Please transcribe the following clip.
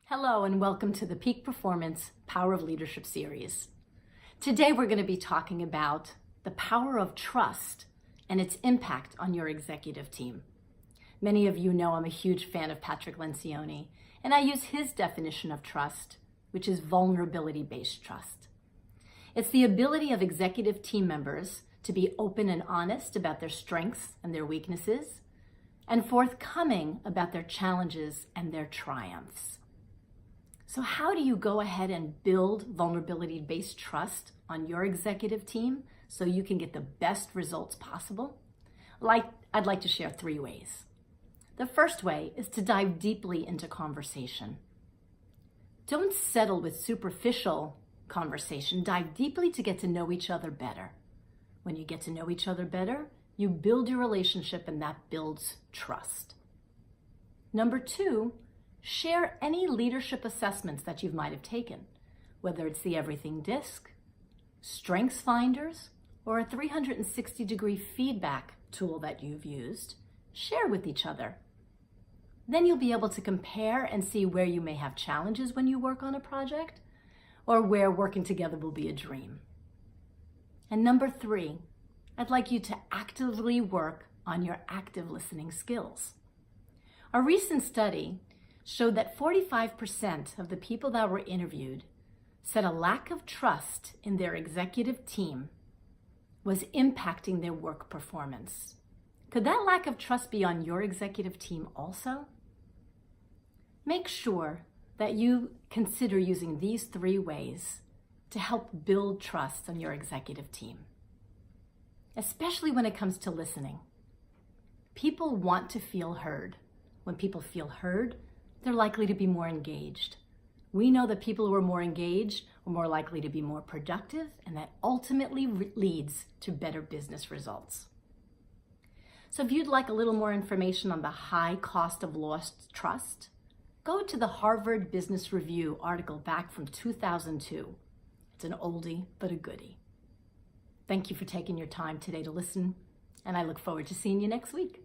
Hello and welcome to the Peak Performance Power of Leadership series. Today we're going to be talking about the power of trust and its impact on your executive team. Many of you know I'm a huge fan of Patrick Lencioni, and I use his definition of trust, which is vulnerability-based trust. It's the ability of executive team members to be open and honest about their strengths and their weaknesses, and forthcoming about their challenges and their triumphs. So how do you go ahead and build vulnerability-based trust on your executive team so you can get the best results possible? I'd like to share 3 ways. The first way is to dive deeply into conversation. Don't settle with superficial conversation. Dive deeply to get to know each other better. When you get to know each other better, you build your relationship and that builds trust. Number 2, share any leadership assessments that you might have taken, whether it's the Everything Disc, Strengths Finders, or a 360-degree feedback tool that you've used. Share with each other. Then you'll be able to compare and see where you may have challenges when you work on a project, or where working together will be a dream. And number 3, I'd like you to actively work on your active listening skills. A recent study showed that 45% of the people that were interviewed said a lack of trust in their executive team was impacting their work performance. Could that lack of trust be on your executive team also? Make sure that you consider using these 3 ways to help build trust on your executive team, especially when it comes to listening. People want to feel heard. When people feel heard, they're likely to be more engaged. We know that people who are more engaged are more likely to be more productive, and that ultimately leads to better business results. So if you'd like a little more information on the high cost of lost trust, go to the Harvard Business Review article back from 2002. It's an oldie, but a goodie. Thank you for taking your time today to listen, and I look forward to seeing you next week.